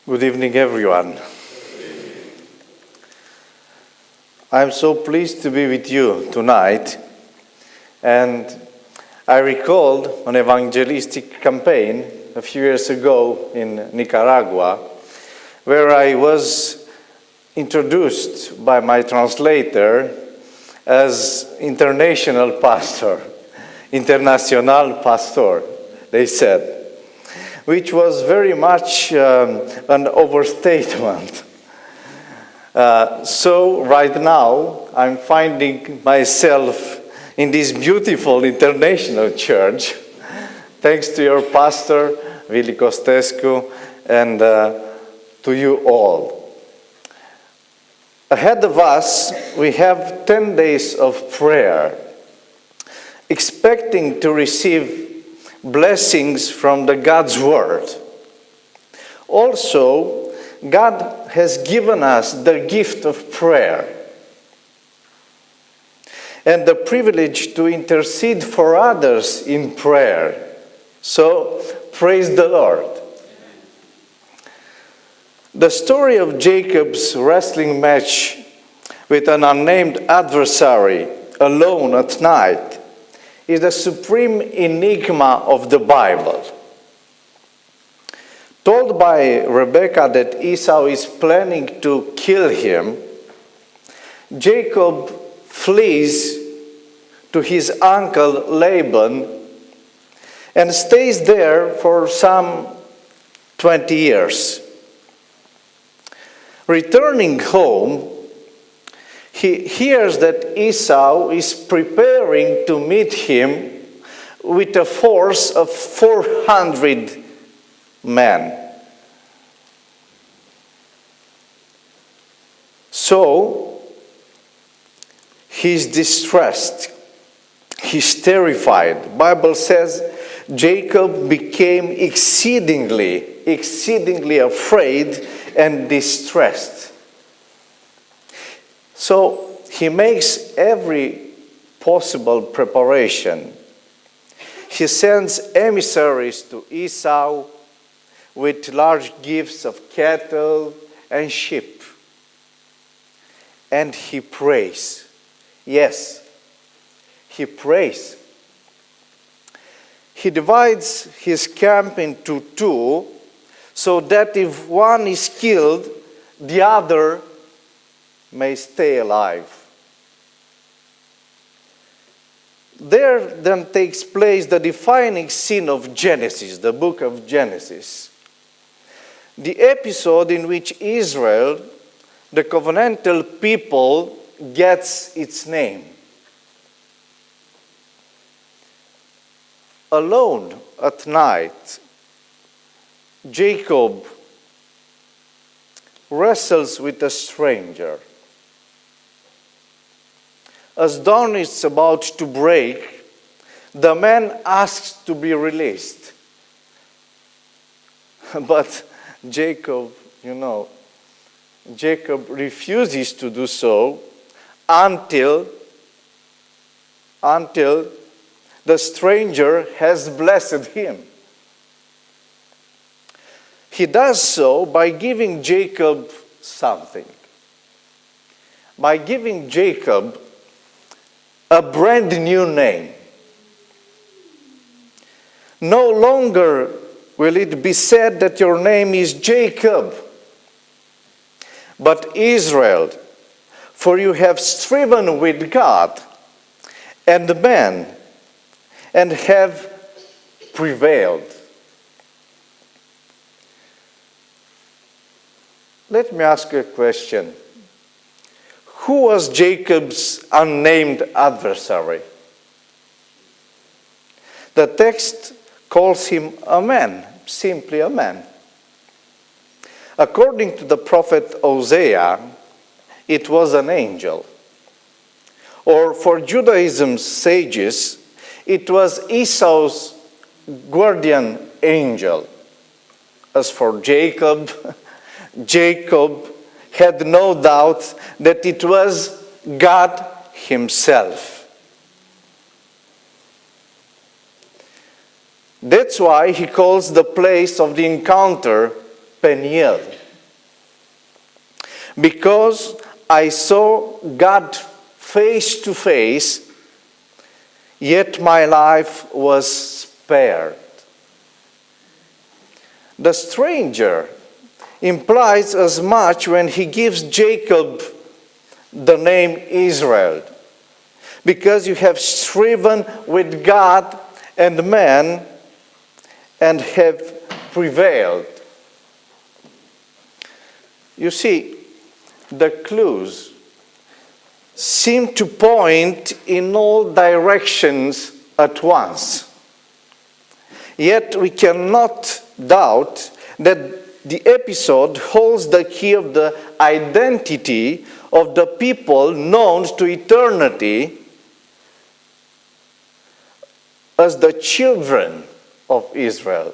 Good evening, everyone. I'm so pleased to be with you tonight. And I recalled an evangelistic campaign a few years ago in Nicaragua, where I was introduced by my translator as international pastor, international pastor, they said, which was very much an overstatement. So right now, I'm finding myself in this beautiful international church, thanks to your pastor, Willy Costescu, and to you all. Ahead of us, we have 10 days of prayer, expecting to receive blessings from the God's Word. Also, God has given us the gift of prayer and the privilege to intercede for others in prayer. So, praise the Lord. The story of Jacob's wrestling match with an unnamed adversary alone at night is the supreme enigma of the Bible. Told by Rebekah that Esau is planning to kill him, Jacob flees to his uncle Laban and stays there for some 20 years. Returning home, he hears that Esau is preparing to meet him with a force of 400 men. So, he's distressed. He's terrified. The Bible says Jacob became exceedingly afraid and distressed. So he makes every possible preparation. He sends emissaries to Esau with large gifts of cattle and sheep. And he prays. Yes, he prays. He divides his camp into two so that if one is killed, the other may stay alive. There then takes place the defining scene of Genesis, the book of Genesis. The episode in which Israel, the covenantal people, gets its name. Alone at night, Jacob wrestles with a stranger. As dawn is about to break, the man asks to be released. But Jacob refuses to do so until the stranger has blessed him. He does so by giving Jacob something. By giving Jacob a brand new name. No longer will it be said that your name is Jacob, but Israel, for you have striven with God and man and have prevailed. Let me ask you a question. Who was Jacob's unnamed adversary? The text calls him a man, simply a man. According to the prophet Hosea, it was an angel. Or for Judaism's sages, it was Esau's guardian angel. As for Jacob, Jacob had no doubt that it was God himself. That's why he calls the place of the encounter Peniel. because I saw God face to face, yet my life was spared. The stranger implies as much when he gives Jacob the name Israel, because you have striven with God and man and have prevailed. You see, the clues seem to point in all directions at once. Yet we cannot doubt that the episode holds the key of the identity of the people known to eternity as the children of Israel.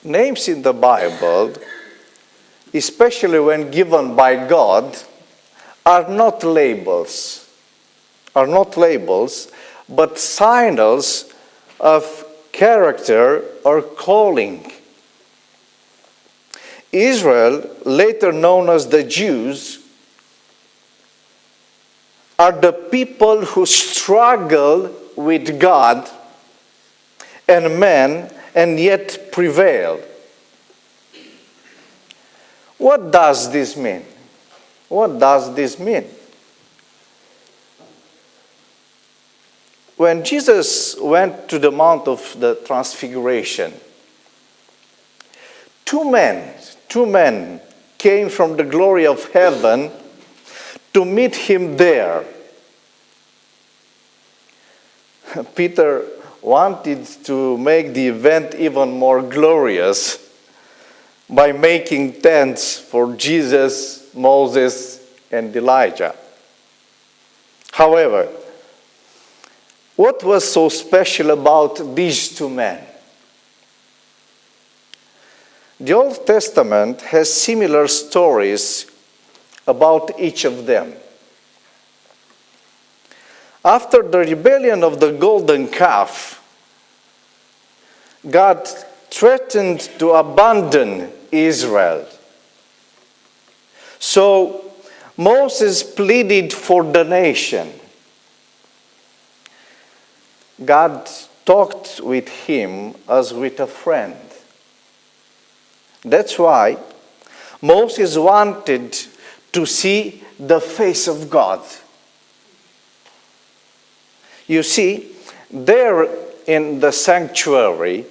Names in the Bible, especially when given by God, are not labels, but signals of character or calling. Israel, later known as the Jews, are the people who struggle with God and man and yet prevail. What does this mean? What does this mean? When Jesus went to the Mount of the Transfiguration, two men came from the glory of heaven to meet him there. Peter wanted to make the event even more glorious by making tents for Jesus, Moses, and Elijah. However, what was so special about these two men? The Old Testament has similar stories about each of them. After the rebellion of the golden calf, God threatened to abandon Israel. So Moses pleaded for the nation. God talked with him as with a friend. That's why Moses wanted to see the face of God. You see, there in the sanctuary,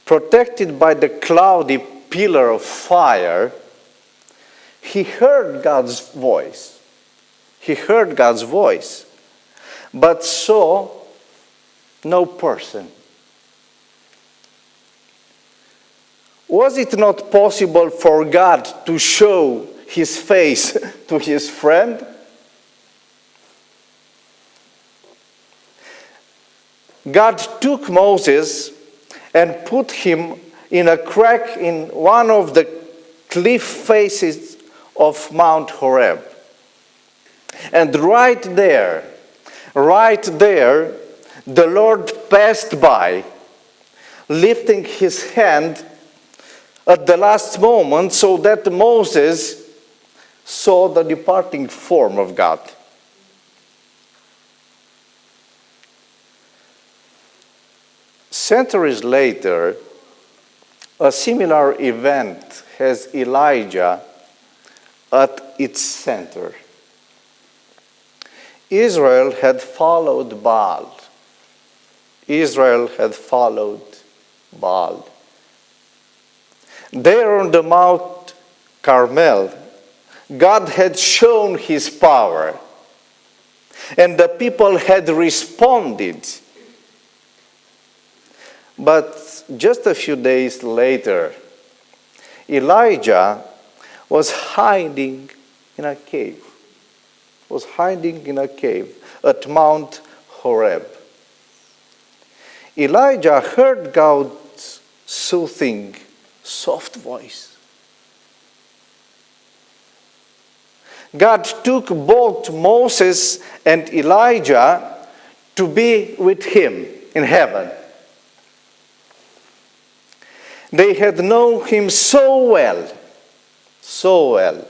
protected by the cloudy pillar of fire, he heard God's voice. He heard God's voice, but saw no person. Was it not possible for God to show his face to his friend? God took Moses and put him in a crack in one of the cliff faces of Mount Horeb. And right there, the Lord passed by, lifting his hand at the last moment so that Moses saw the departing form of God. Centuries later, a similar event has Elijah at its center. Israel had followed Baal. There on the Mount Carmel, God had shown his power, and the people had responded. But just a few days later, Elijah was hiding in a cave. At Mount Horeb. Elijah heard God's soothing, soft voice. God took both Moses and Elijah to be with him in heaven. They had known him so well, so well.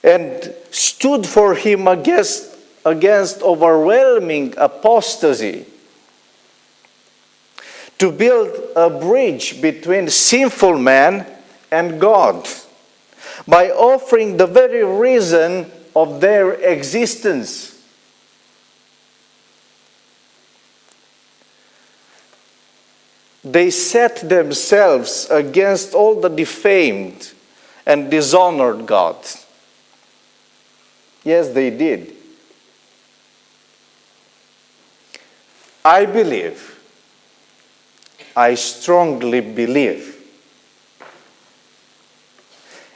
And stood for him against overwhelming apostasy, to build a bridge between sinful man and God by offering the very reason of their existence. They set themselves against all the defamed and dishonored God. Yes, they did. I believe, I strongly believe,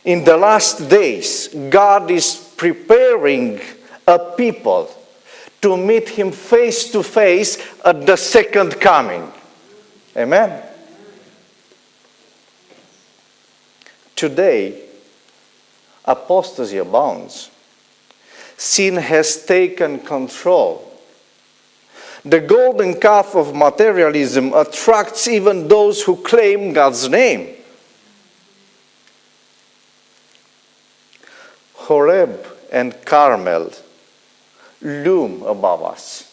in the last days, God is preparing a people to meet him face to face at the second coming. Amen? Today, apostasy abounds. Sin has taken control. The golden calf of materialism attracts even those who claim God's name. Horeb and Carmel loom above us,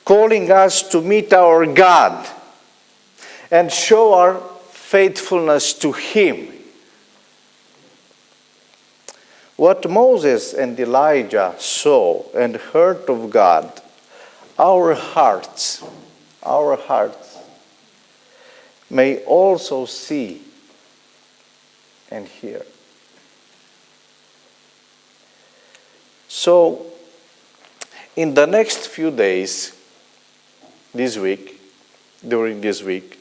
calling us to meet our God and show our faithfulness to Him. What Moses and Elijah saw and heard of God, our hearts may also see and hear. So, in the next few days, during this week,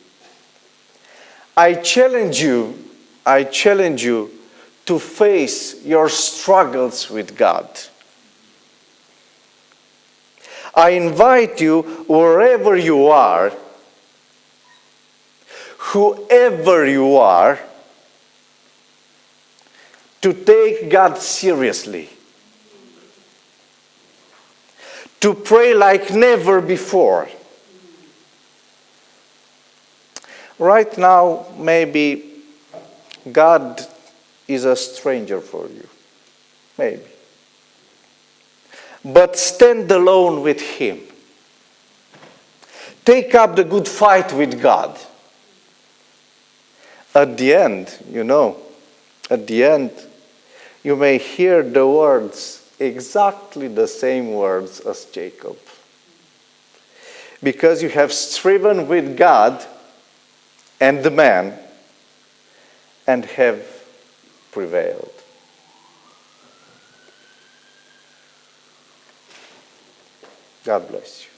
I challenge you to face your struggles with God. I invite you, wherever you are, whoever you are, to take God seriously. To pray like never before. Right now, maybe God is a stranger for you. Maybe. But stand alone with Him. Take up the good fight with God. At the end, you may hear the words, exactly the same words as Jacob. Because you have striven with God and the man and have prevailed. God bless you.